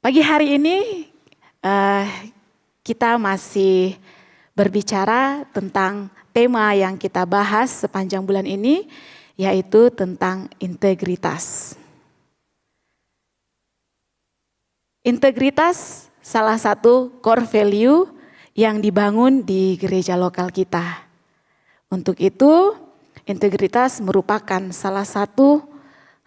Pagi hari ini kita masih berbicara tentang tema yang kita bahas sepanjang bulan ini, yaitu tentang integritas. Integritas salah satu core value yang dibangun di gereja lokal kita. Untuk itu, integritas merupakan salah satu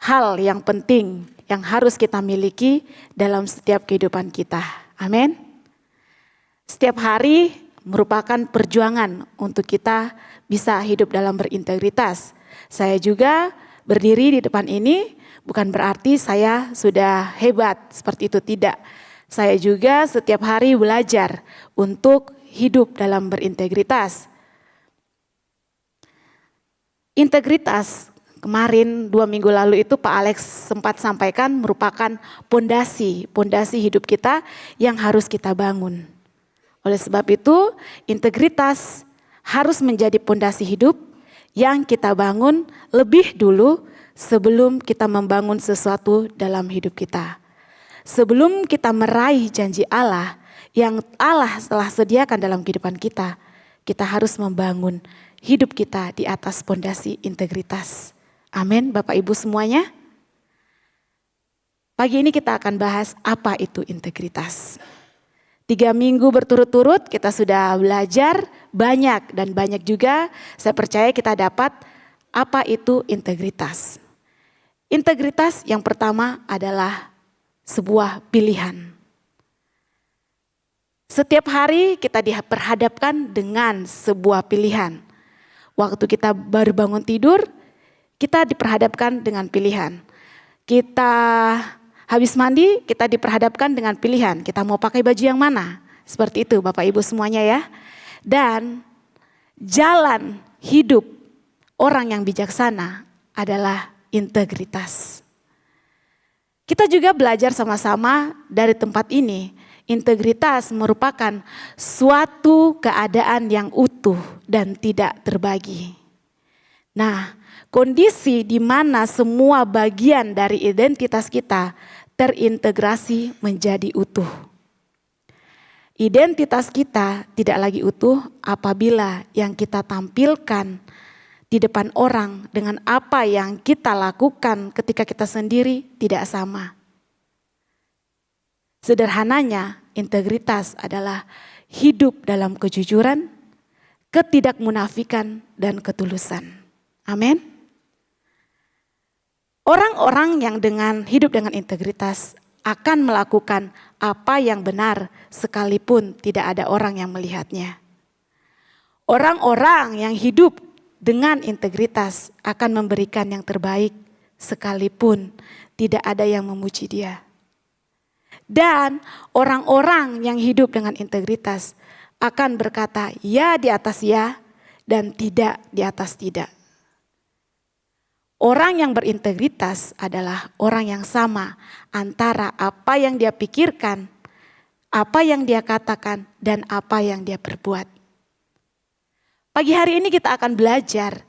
hal yang penting yang harus kita miliki dalam setiap kehidupan kita. Amin. Setiap hari merupakan perjuangan untuk kita bisa hidup dalam berintegritas. Saya juga berdiri di depan ini bukan berarti saya sudah hebat, seperti itu tidak. Saya juga setiap hari belajar untuk hidup dalam berintegritas. Integritas kemarin 2 minggu lalu itu Pak Alex sempat sampaikan merupakan pondasi hidup kita yang harus kita bangun. Oleh sebab itu integritas harus menjadi pondasi hidup yang kita bangun lebih dulu sebelum kita membangun sesuatu dalam hidup kita. Sebelum kita meraih janji Allah yang Allah telah sediakan dalam kehidupan kita, kita harus membangun hidup kita di atas pondasi integritas. Amin, Bapak Ibu semuanya. Pagi ini kita akan bahas apa itu integritas. 3 minggu berturut-turut kita sudah belajar banyak dan banyak juga saya percaya kita dapat apa itu integritas. Integritas yang pertama adalah sebuah pilihan. Setiap hari kita diperhadapkan dengan sebuah pilihan. Waktu kita baru bangun tidur, kita diperhadapkan dengan pilihan. Kita habis mandi, kita diperhadapkan dengan pilihan. Kita mau pakai baju yang mana? Seperti itu Bapak Ibu semuanya ya. Dan jalan hidup orang yang bijaksana adalah integritas. Kita juga belajar sama-sama dari tempat ini. Integritas merupakan suatu keadaan yang utuh dan tidak terbagi. Nah, kondisi di mana semua bagian dari identitas kita terintegrasi menjadi utuh. Identitas kita tidak lagi utuh apabila yang kita tampilkan di depan orang dengan apa yang kita lakukan ketika kita sendiri tidak sama. Sederhananya, integritas adalah hidup dalam kejujuran, ketidakmunafikan, dan ketulusan. Amin. Orang-orang yang hidup dengan integritas akan melakukan apa yang benar sekalipun tidak ada orang yang melihatnya. Orang-orang yang hidup dengan integritas akan memberikan yang terbaik sekalipun tidak ada yang memuji dia. Dan orang-orang yang hidup dengan integritas akan berkata ya di atas ya dan tidak di atas tidak. Orang yang berintegritas adalah orang yang sama antara apa yang dia pikirkan, apa yang dia katakan, dan apa yang dia perbuat. Pagi hari ini kita akan belajar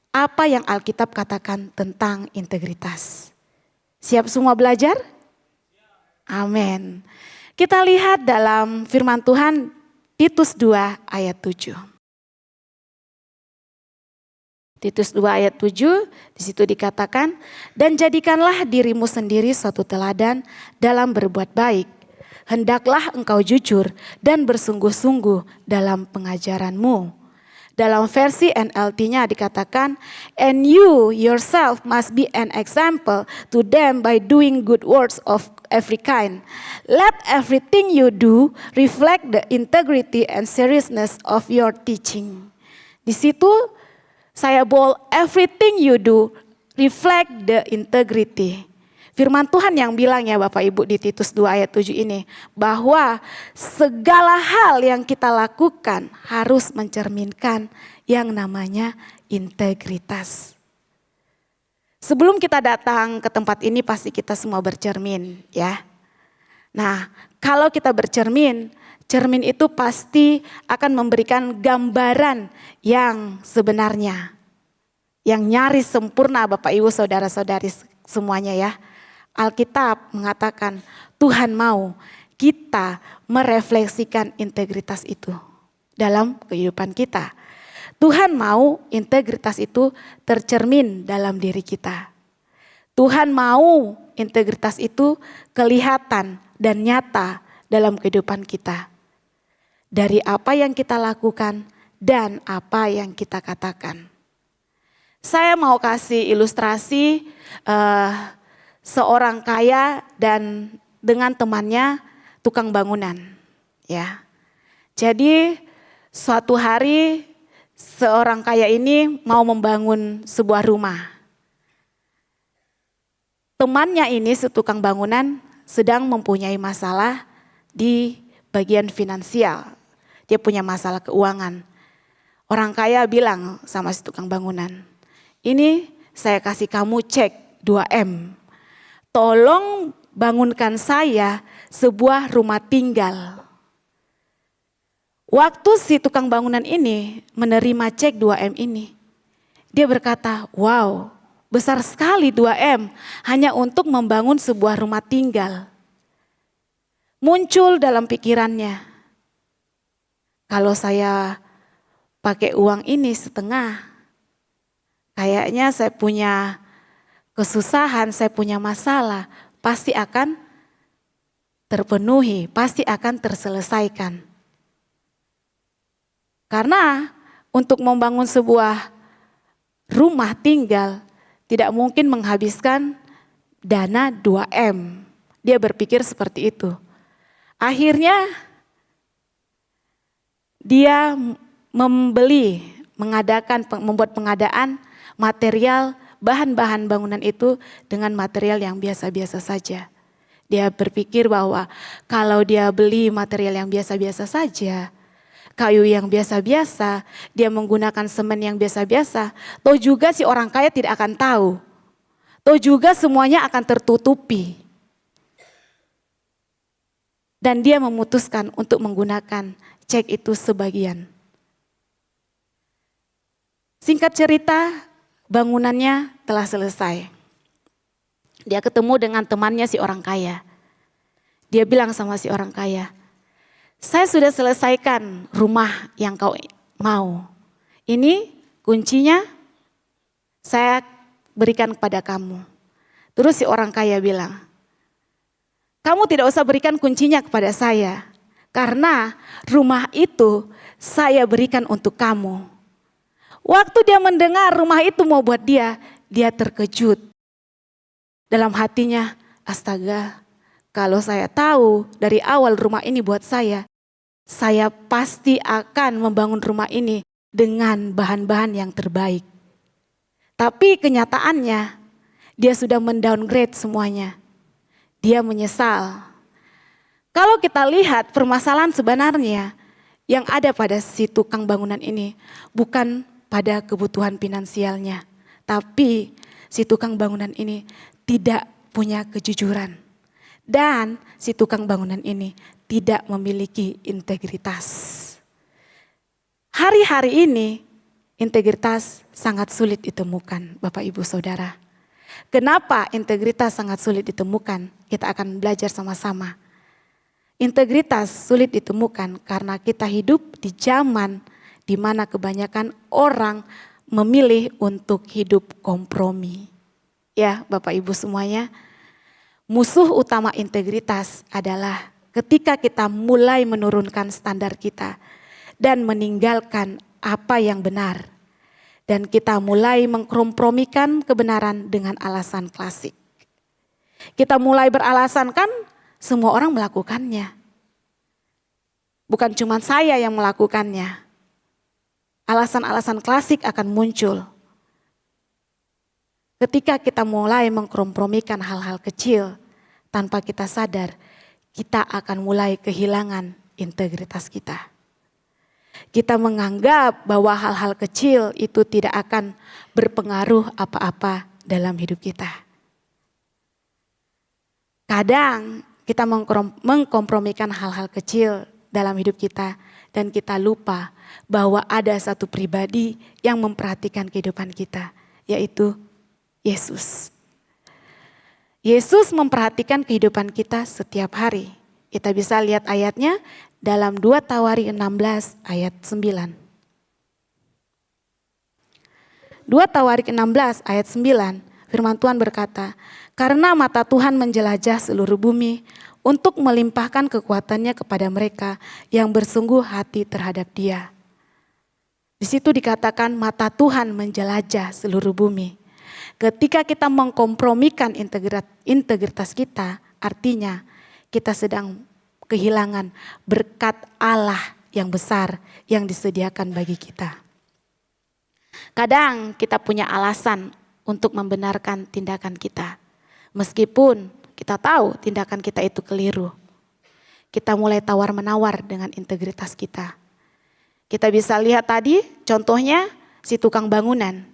apa yang Alkitab katakan tentang integritas. Siap semua belajar? Amin. Kita lihat dalam firman Tuhan Titus 2 ayat 7. Titus 2 ayat 7 di situ dikatakan, dan jadikanlah dirimu sendiri suatu teladan dalam berbuat baik. Hendaklah engkau jujur dan bersungguh-sungguh dalam pengajaranmu. Dalam versi NLT-nya dikatakan, and you yourself must be an example to them by doing good works of every kind. Let everything you do reflect the integrity and seriousness of your teaching. Di situ saya bold, everything you do reflect the integrity. Firman Tuhan yang bilang ya Bapak Ibu di Titus 2 ayat 7 ini, bahwa segala hal yang kita lakukan harus mencerminkan yang namanya integritas. Sebelum kita datang ke tempat ini pasti kita semua bercermin ya. Nah kalau kita bercermin, cermin itu pasti akan memberikan gambaran yang sebenarnya. Yang nyaris sempurna Bapak Ibu saudara-saudari semuanya ya. Alkitab mengatakan Tuhan mau kita merefleksikan integritas itu dalam kehidupan kita. Tuhan mau integritas itu tercermin dalam diri kita. Tuhan mau integritas itu kelihatan dan nyata dalam kehidupan kita. Dari apa yang kita lakukan dan apa yang kita katakan. Saya mau kasih ilustrasi seorang kaya dan dengan temannya tukang bangunan. Ya, jadi suatu hari seorang kaya ini mau membangun sebuah rumah. Temannya ini tukang bangunan sedang mempunyai masalah di bagian finansial. Dia punya masalah keuangan. Orang kaya bilang sama si tukang bangunan, ini saya kasih kamu cek 2M. Tolong bangunkan saya sebuah rumah tinggal. Waktu si tukang bangunan ini menerima cek 2M ini, dia berkata, wow, besar sekali 2M hanya untuk membangun sebuah rumah tinggal. Muncul dalam pikirannya, kalau saya pakai uang ini setengah, kayaknya saya punya kesusahan, saya punya masalah, pasti akan terpenuhi, pasti akan terselesaikan. Karena untuk membangun sebuah rumah tinggal tidak mungkin menghabiskan dana 2M. Dia berpikir seperti itu. Akhirnya dia membuat pengadaan material, bahan-bahan bangunan itu dengan material yang biasa-biasa saja. Dia berpikir bahwa kalau dia beli material yang biasa-biasa saja, kayu yang biasa-biasa, dia menggunakan semen yang biasa-biasa, toh juga si orang kaya tidak akan tahu. Toh juga semuanya akan tertutupi. Dan dia memutuskan untuk menggunakan cek itu sebagian. Singkat cerita, bangunannya telah selesai. Dia ketemu dengan temannya si orang kaya. Dia bilang sama si orang kaya, saya sudah selesaikan rumah yang kau mau. Ini kuncinya saya berikan kepada kamu. Terus si orang kaya bilang, kamu tidak usah berikan kuncinya kepada saya. Karena rumah itu saya berikan untuk kamu. Waktu dia mendengar rumah itu mau buat dia terkejut. Dalam hatinya, astaga, kalau saya tahu dari awal rumah ini buat saya pasti akan membangun rumah ini dengan bahan-bahan yang terbaik. Tapi kenyataannya, dia sudah mendowngrade semuanya. Dia menyesal. Kalau kita lihat permasalahan sebenarnya yang ada pada si tukang bangunan ini bukan pada kebutuhan finansialnya. Tapi si tukang bangunan ini tidak punya kejujuran. Dan si tukang bangunan ini tidak memiliki integritas. Hari-hari ini integritas sangat sulit ditemukan, Bapak Ibu Saudara. Kenapa integritas sangat sulit ditemukan? Kita akan belajar sama-sama. Integritas sulit ditemukan karena kita hidup di zaman di mana kebanyakan orang memilih untuk hidup kompromi. Ya, Bapak Ibu semuanya, musuh utama integritas adalah ketika kita mulai menurunkan standar kita dan meninggalkan apa yang benar. Dan kita mulai mengkompromikan kebenaran dengan alasan klasik. Kita mulai beralasan kan semua orang melakukannya. Bukan cuma saya yang melakukannya. Alasan-alasan klasik akan muncul. Ketika kita mulai mengkompromikan hal-hal kecil tanpa kita sadar, kita akan mulai kehilangan integritas kita. Kita menganggap bahwa hal-hal kecil itu tidak akan berpengaruh apa-apa dalam hidup kita. Kadang kita mengkompromikan hal-hal kecil dalam hidup kita dan kita lupa bahwa ada satu pribadi yang memperhatikan kehidupan kita, yaitu Yesus. Yesus memperhatikan kehidupan kita setiap hari. Kita bisa lihat ayatnya dalam 2 Tawari 16 ayat 9. 2 Tawarik 16 ayat 9, firman Tuhan berkata, "Karena mata Tuhan menjelajah seluruh bumi untuk melimpahkan kekuatannya kepada mereka yang bersungguh hati terhadap Dia." Di situ dikatakan mata Tuhan menjelajah seluruh bumi. Ketika kita mengkompromikan integritas kita, artinya kita sedang kehilangan berkat Allah yang besar yang disediakan bagi kita. Kadang kita punya alasan untuk membenarkan tindakan kita. Meskipun kita tahu tindakan kita itu keliru. Kita mulai tawar-menawar dengan integritas kita. Kita bisa lihat tadi contohnya si tukang bangunan.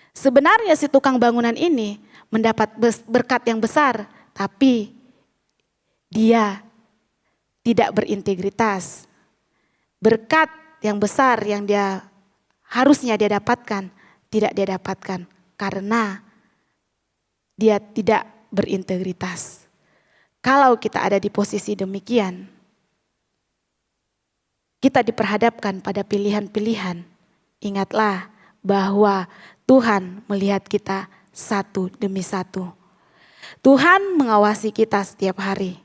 Sebenarnya si tukang bangunan ini mendapat berkat yang besar, tapi dia tidak berintegritas. Berkat yang besar yang harusnya dia dapatkan, tidak dia dapatkan karena dia tidak berintegritas. Kalau kita ada di posisi demikian, kita diperhadapkan pada pilihan-pilihan. Ingatlah bahwa Tuhan melihat kita satu demi satu. Tuhan mengawasi kita setiap hari.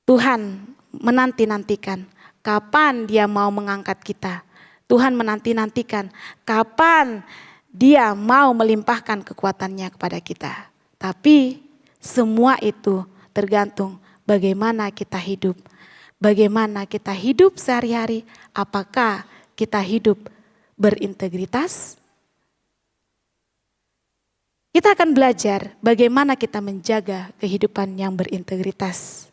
Tuhan menanti-nantikan kapan Dia mau mengangkat kita. Tuhan menanti-nantikan kapan Dia mau melimpahkan kekuatannya kepada kita. Tapi semua itu tergantung bagaimana kita hidup. Bagaimana kita hidup sehari-hari, apakah kita hidup berintegritas? Kita akan belajar bagaimana kita menjaga kehidupan yang berintegritas.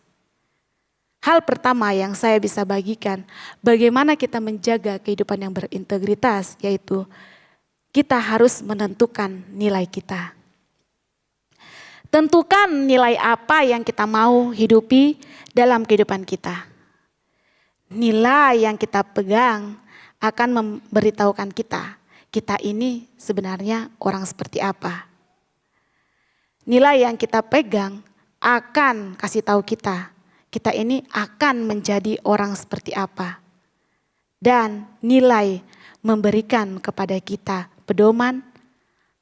Hal pertama yang saya bisa bagikan, bagaimana kita menjaga kehidupan yang berintegritas, yaitu kita harus menentukan nilai kita. Tentukan nilai apa yang kita mau hidupi dalam kehidupan kita. Nilai yang kita pegang akan memberitahukan kita ini sebenarnya orang seperti apa. Nilai yang kita pegang akan kasih tahu kita ini akan menjadi orang seperti apa. Dan nilai memberikan kepada kita pedoman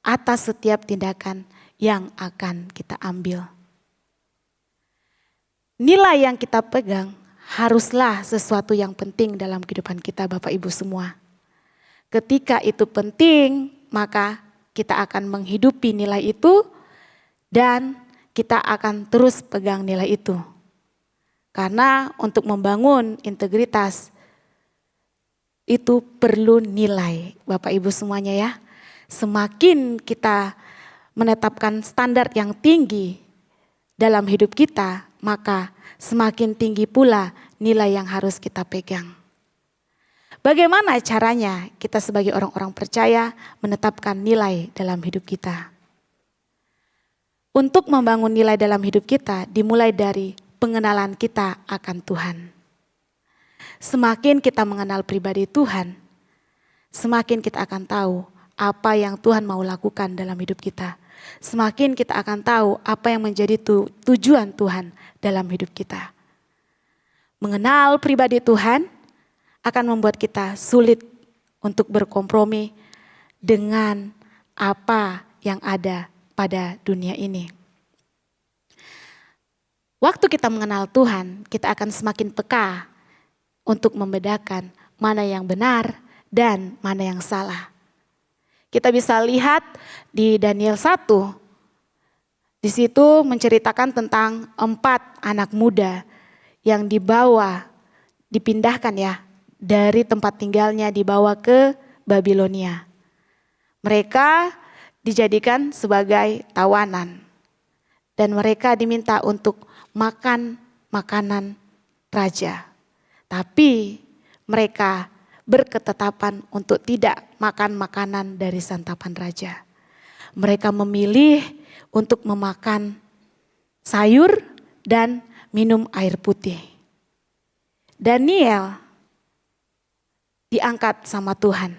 atas setiap tindakan yang akan kita ambil. Nilai yang kita pegang haruslah sesuatu yang penting dalam kehidupan kita, Bapak Ibu semua. Ketika itu penting, maka kita akan menghidupi nilai itu dan kita akan terus pegang nilai itu. Karena untuk membangun integritas itu perlu nilai, Bapak Ibu semuanya ya. Semakin kita menetapkan standar yang tinggi dalam hidup kita, maka semakin tinggi pula nilai yang harus kita pegang. Bagaimana caranya kita sebagai orang-orang percaya menetapkan nilai dalam hidup kita? Untuk membangun nilai dalam hidup kita dimulai dari pengenalan kita akan Tuhan. Semakin kita mengenal pribadi Tuhan, semakin kita akan tahu apa yang Tuhan mau lakukan dalam hidup kita. Semakin kita akan tahu apa yang menjadi tujuan Tuhan dalam hidup kita. Mengenal pribadi Tuhan akan membuat kita sulit untuk berkompromi dengan apa yang ada pada dunia ini. Waktu kita mengenal Tuhan, kita akan semakin peka untuk membedakan mana yang benar dan mana yang salah. Kita bisa lihat di Daniel 1, di situ menceritakan tentang 4 anak muda yang dipindahkan ya, dari tempat tinggalnya dibawa ke Babilonia. Mereka dijadikan sebagai tawanan dan mereka diminta untuk makan makanan raja. Tapi mereka berketetapan untuk tidak makan makanan dari santapan raja. Mereka memilih untuk memakan sayur dan minum air putih. Daniel diangkat sama Tuhan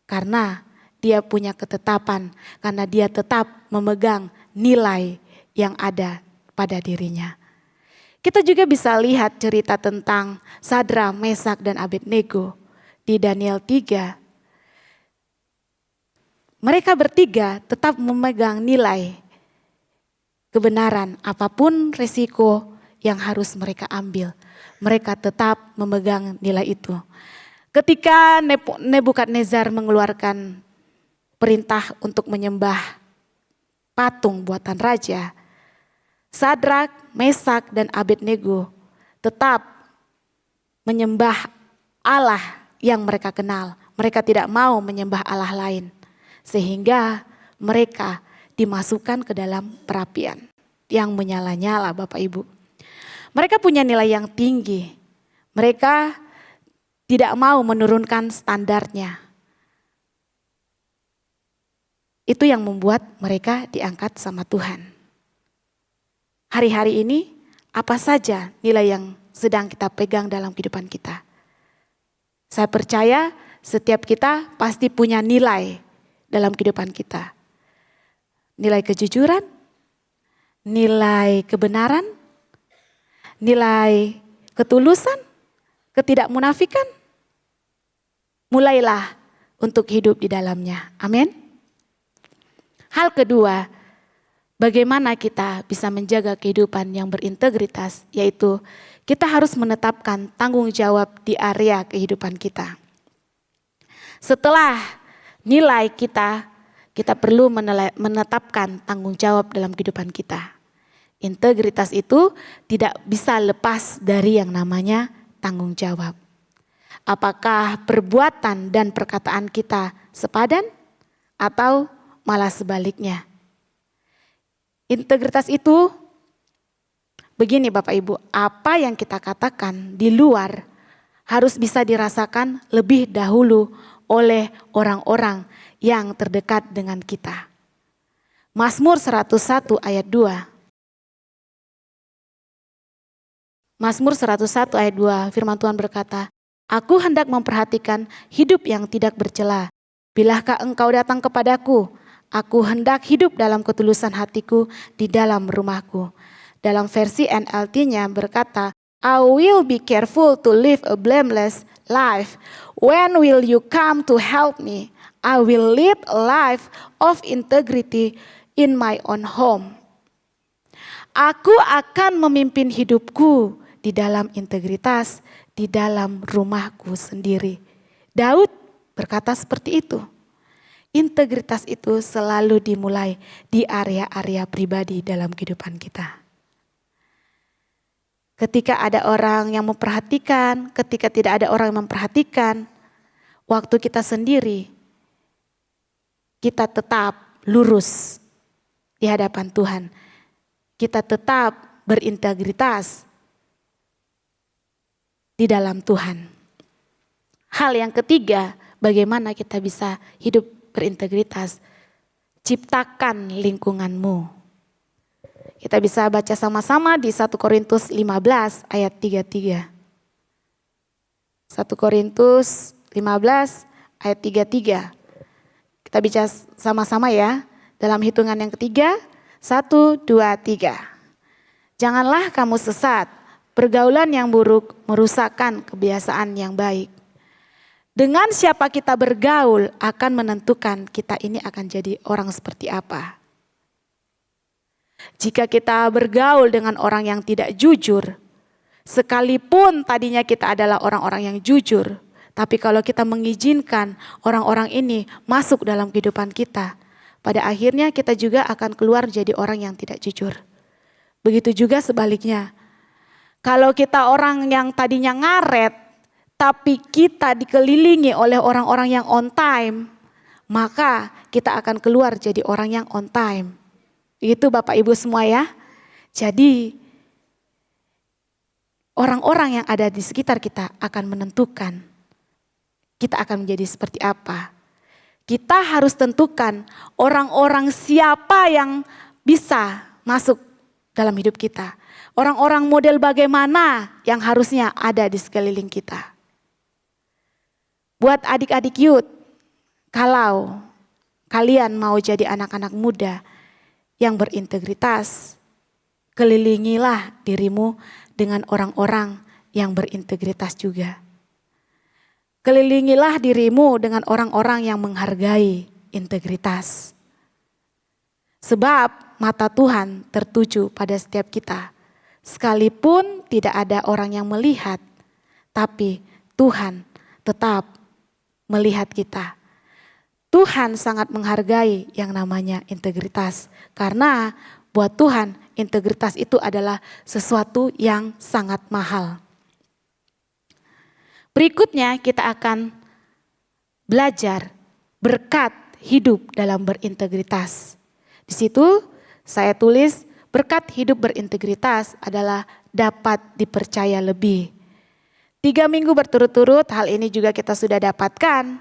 karena dia punya ketetapan, karena dia tetap memegang nilai yang ada pada dirinya. Kita juga bisa lihat cerita tentang Sadrak, Mesak, dan Abednego di Daniel 3. Mereka bertiga tetap memegang nilai kebenaran, apapun resiko yang harus mereka ambil. Mereka tetap memegang nilai itu. Ketika Nebukadnezar mengeluarkan perintah untuk menyembah patung buatan raja, Sadrak, Mesak, dan Abednego tetap menyembah Allah yang mereka kenal. Mereka tidak mau menyembah Allah lain. Sehingga mereka dimasukkan ke dalam perapian yang menyala-nyala, Bapak Ibu. Mereka punya nilai yang tinggi. Mereka tidak mau menurunkan standarnya. Itu yang membuat mereka diangkat sama Tuhan. Hari-hari ini apa saja nilai yang sedang kita pegang dalam kehidupan kita? Saya percaya setiap kita pasti punya nilai dalam kehidupan kita. Nilai kejujuran, nilai kebenaran, nilai ketulusan, ketidakmunafikan. Mulailah untuk hidup di dalamnya. Amin. Hal kedua, bagaimana kita bisa menjaga kehidupan yang berintegritas, yaitu kita harus menetapkan tanggung jawab di area kehidupan kita. Setelah nilai kita perlu menetapkan tanggung jawab dalam kehidupan kita. Integritas itu tidak bisa lepas dari yang namanya tanggung jawab. Apakah perbuatan dan perkataan kita sepadan atau malah sebaliknya? Integritas itu begini Bapak Ibu, apa yang kita katakan di luar harus bisa dirasakan lebih dahulu oleh orang-orang yang terdekat dengan kita. Mazmur 101 ayat 2. Mazmur 101 ayat 2, firman Tuhan berkata, "Aku hendak memperhatikan hidup yang tidak bercela. Bilakah engkau datang kepadaku? Aku hendak hidup dalam ketulusan hatiku di dalam rumahku." Dalam versi NLT-nya berkata, "I will be careful to live a blameless life. When will you come to help me? I will lead a life of integrity in my own home." Aku akan memimpin hidupku di dalam integritas, di dalam rumahku sendiri. Daud berkata seperti itu. Integritas itu selalu dimulai di area-area pribadi dalam kehidupan kita. Ketika ada orang yang memperhatikan, ketika tidak ada orang yang memperhatikan, waktu kita sendiri, kita tetap lurus di hadapan Tuhan. Kita tetap berintegritas di dalam Tuhan. Hal yang ketiga, bagaimana kita bisa hidup berintegritas? Ciptakan lingkunganmu. Kita bisa baca sama-sama di 1 Korintus 15 ayat 33. 1 Korintus 15 ayat 33. Kita baca sama-sama ya. Dalam hitungan yang ketiga, 1, 2, 3. Janganlah kamu sesat, pergaulan yang buruk merusakkan kebiasaan yang baik. Dengan siapa kita bergaul akan menentukan kita ini akan jadi orang seperti apa. Jika kita bergaul dengan orang yang tidak jujur, sekalipun tadinya kita adalah orang-orang yang jujur, tapi kalau kita mengizinkan orang-orang ini masuk dalam kehidupan kita, pada akhirnya kita juga akan keluar jadi orang yang tidak jujur. Begitu juga sebaliknya. Kalau kita orang yang tadinya ngaret, tapi kita dikelilingi oleh orang-orang yang on time, maka kita akan keluar jadi orang yang on time. Itu Bapak Ibu semua ya. Jadi orang-orang yang ada di sekitar kita akan menentukan kita akan menjadi seperti apa. Kita harus tentukan orang-orang siapa yang bisa masuk dalam hidup kita. Orang-orang model bagaimana yang harusnya ada di sekeliling kita. Buat adik-adik youth, kalau kalian mau jadi anak-anak muda yang berintegritas. Kelilingilah dirimu dengan orang-orang yang berintegritas juga. Kelilingilah dirimu dengan orang-orang yang menghargai integritas. Sebab mata Tuhan tertuju pada setiap kita. Sekalipun tidak ada orang yang melihat, tapi Tuhan tetap melihat kita. Tuhan sangat menghargai yang namanya integritas. Karena buat Tuhan integritas itu adalah sesuatu yang sangat mahal. Berikutnya kita akan belajar berkat hidup dalam berintegritas. Di situ saya tulis berkat hidup berintegritas adalah dapat dipercaya lebih. 3 minggu berturut-turut hal ini juga kita sudah dapatkan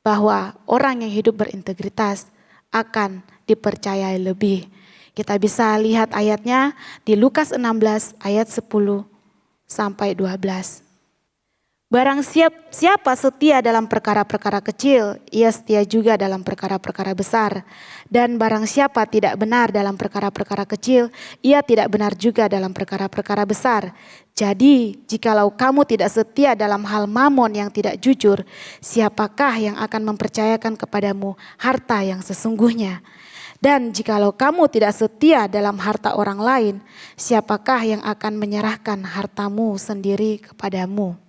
bahwa orang yang hidup berintegritas akan dipercayai lebih. Kita bisa lihat ayatnya di Lukas 16 ayat 10 sampai 12. Barang siapa setia dalam perkara-perkara kecil, ia setia juga dalam perkara-perkara besar. Dan barang siapa tidak benar dalam perkara-perkara kecil, ia tidak benar juga dalam perkara-perkara besar. Jadi, jikalau kamu tidak setia dalam hal mamon yang tidak jujur, siapakah yang akan mempercayakan kepadamu harta yang sesungguhnya? Dan jikalau kamu tidak setia dalam harta orang lain, siapakah yang akan menyerahkan hartamu sendiri kepadamu?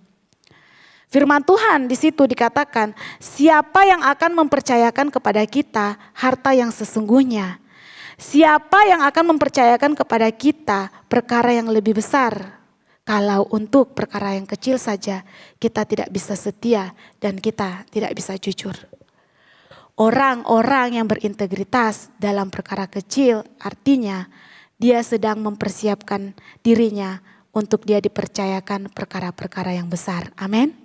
Firman Tuhan di situ dikatakan, siapa yang akan mempercayakan kepada kita harta yang sesungguhnya? Siapa yang akan mempercayakan kepada kita perkara yang lebih besar? Kalau untuk perkara yang kecil saja kita tidak bisa setia dan kita tidak bisa jujur. Orang-orang yang berintegritas dalam perkara kecil artinya dia sedang mempersiapkan dirinya untuk dia dipercayakan perkara-perkara yang besar. Amin.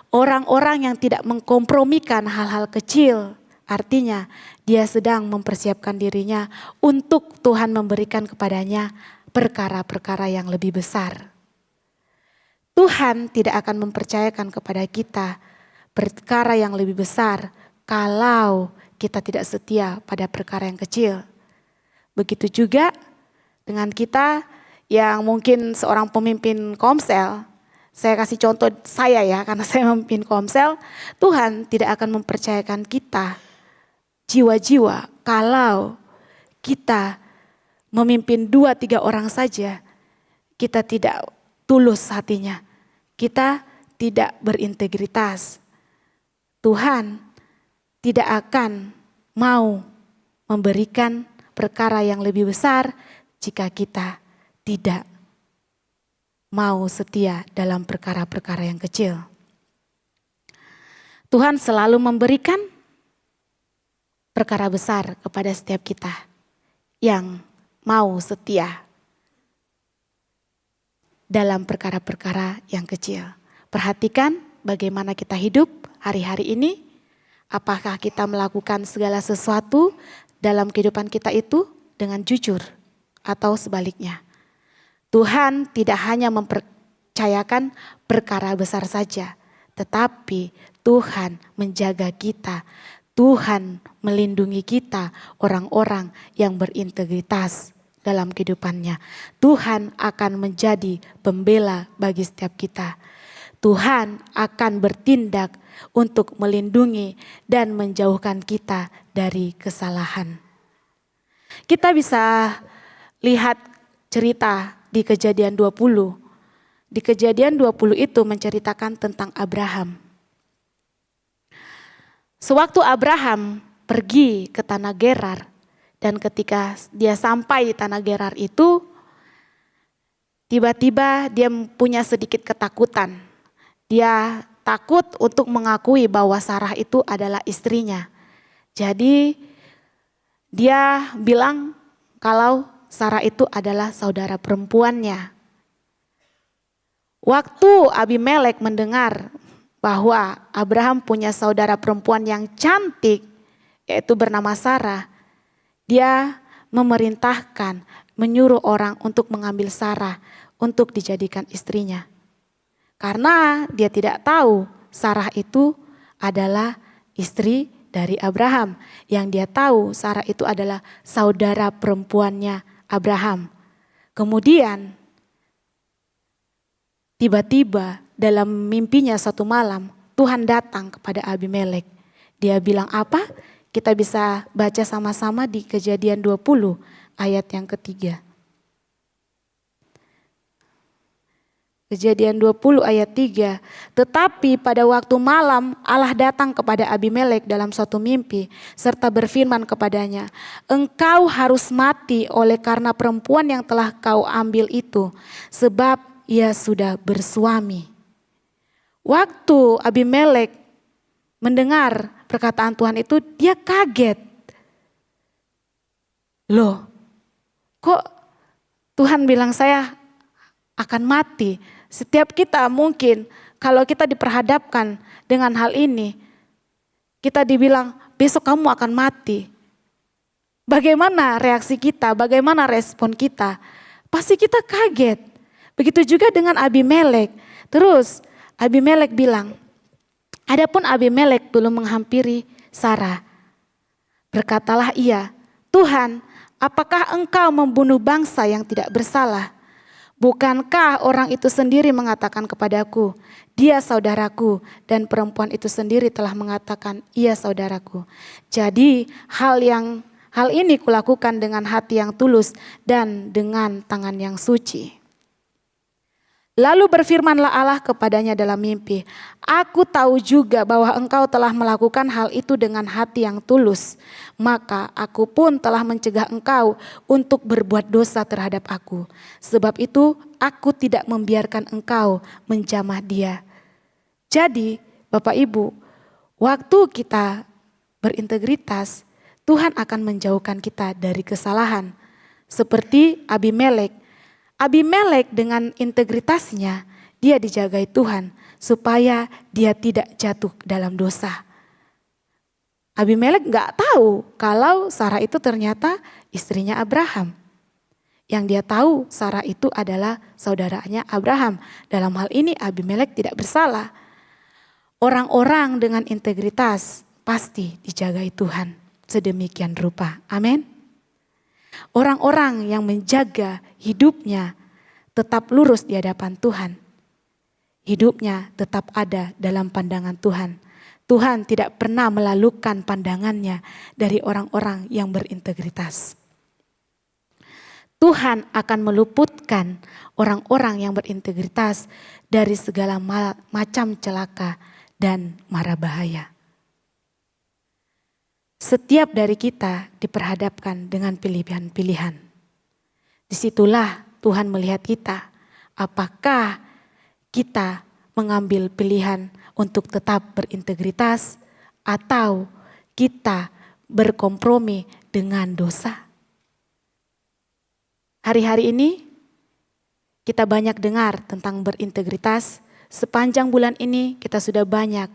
Orang-orang yang tidak mengkompromikan hal-hal kecil, artinya dia sedang mempersiapkan dirinya untuk Tuhan memberikan kepadanya perkara-perkara yang lebih besar. Tuhan tidak akan mempercayakan kepada kita perkara yang lebih besar kalau kita tidak setia pada perkara yang kecil. Begitu juga dengan kita yang mungkin seorang pemimpin Komsel. Saya kasih contoh saya ya, karena saya memimpin Komsel, Tuhan tidak akan mempercayakan kita jiwa-jiwa kalau kita memimpin 2-3 orang saja, kita tidak tulus hatinya, kita tidak berintegritas. Tuhan tidak akan mau memberikan perkara yang lebih besar jika kita tidak mau setia dalam perkara-perkara yang kecil. Tuhan selalu memberikan perkara besar kepada setiap kita yang mau setia dalam perkara-perkara yang kecil. Perhatikan bagaimana kita hidup hari-hari ini. Apakah kita melakukan segala sesuatu dalam kehidupan kita itu dengan jujur atau sebaliknya? Tuhan tidak hanya mempercayakan perkara besar saja, tetapi Tuhan menjaga kita. Tuhan melindungi kita, orang-orang yang berintegritas dalam kehidupannya. Tuhan akan menjadi pembela bagi setiap kita. Tuhan akan bertindak untuk melindungi dan menjauhkan kita dari kesalahan. Kita bisa lihat cerita di Kejadian 20. Di Kejadian 20 itu menceritakan tentang Abraham. Sewaktu Abraham pergi ke tanah Gerar, dan ketika dia sampai di tanah Gerar itu, tiba-tiba dia punya sedikit ketakutan. Dia takut untuk mengakui bahwa Sarah itu adalah istrinya. Jadi dia bilang kalau Sarah itu adalah saudara perempuannya. Waktu Abimelek mendengar bahwa Abraham punya saudara perempuan yang cantik, yaitu bernama Sarah, dia memerintahkan, menyuruh orang untuk mengambil Sarah untuk dijadikan istrinya. Karena dia tidak tahu Sarah itu adalah istri dari Abraham, yang dia tahu Sarah itu adalah saudara perempuannya Abraham. Kemudian tiba-tiba dalam mimpinya satu malam Tuhan datang kepada Abimelek. Dia bilang apa? Kita bisa baca sama-sama di Kejadian 20 ayat yang ketiga. Kejadian 20 ayat 3. Tetapi pada waktu malam Allah datang kepada Abimelek dalam suatu mimpi serta berfirman kepadanya, engkau harus mati oleh karena perempuan yang telah kau ambil itu, sebab ia sudah bersuami. Waktu Abimelek mendengar perkataan Tuhan itu, dia kaget. Loh, kok Tuhan bilang saya akan mati? Setiap kita mungkin kalau kita diperhadapkan dengan hal ini, kita dibilang besok kamu akan mati. Bagaimana reaksi kita? Bagaimana respon kita? Pasti kita kaget. Begitu juga dengan Abimelek. Terus Abimelek bilang, adapun Abimelek belum menghampiri Sarah. Berkatalah ia, Tuhan, apakah engkau membunuh bangsa yang tidak bersalah? Bukankah orang itu sendiri mengatakan kepadaku, dia saudaraku, dan perempuan itu sendiri telah mengatakan, ia saudaraku. Jadi hal ini kulakukan dengan hati yang tulus dan dengan tangan yang suci. Lalu berfirmanlah Allah kepadanya dalam mimpi, aku tahu juga bahwa engkau telah melakukan hal itu dengan hati yang tulus. Maka aku pun telah mencegah engkau untuk berbuat dosa terhadap aku. Sebab itu aku tidak membiarkan engkau menjamah dia. Jadi Bapak Ibu, waktu kita berintegritas, Tuhan akan menjauhkan kita dari kesalahan. Seperti Abimelek. Abimelek dengan integritasnya, dia dijagai Tuhan supaya dia tidak jatuh dalam dosa. Abimelek gak tahu kalau Sarah itu ternyata istrinya Abraham. Yang dia tahu Sarah itu adalah saudaranya Abraham. Dalam hal ini Abimelek tidak bersalah. Orang-orang dengan integritas pasti dijagai Tuhan sedemikian rupa. Amin. Orang-orang yang menjaga hidupnya tetap lurus di hadapan Tuhan. Hidupnya tetap ada dalam pandangan Tuhan. Tuhan tidak pernah melalukan pandangannya dari orang-orang yang berintegritas. Tuhan akan meluputkan orang-orang yang berintegritas dari segala macam celaka dan mara bahaya. Setiap dari kita diperhadapkan dengan pilihan-pilihan. Disitulah Tuhan melihat kita. Apakah kita mengambil pilihan untuk tetap berintegritas atau kita berkompromi dengan dosa? Hari-hari ini kita banyak dengar tentang berintegritas. Sepanjang bulan ini kita sudah banyak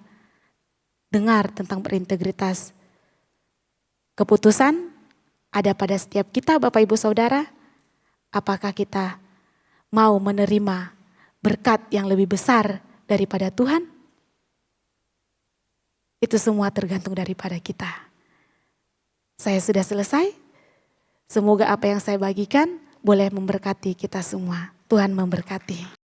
dengar tentang berintegritas. Keputusan ada pada setiap kita Bapak Ibu Saudara. Apakah kita mau menerima berkat yang lebih besar daripada Tuhan? Itu semua tergantung daripada kita. Saya sudah selesai. Semoga apa yang saya bagikan boleh memberkati kita semua. Tuhan memberkati.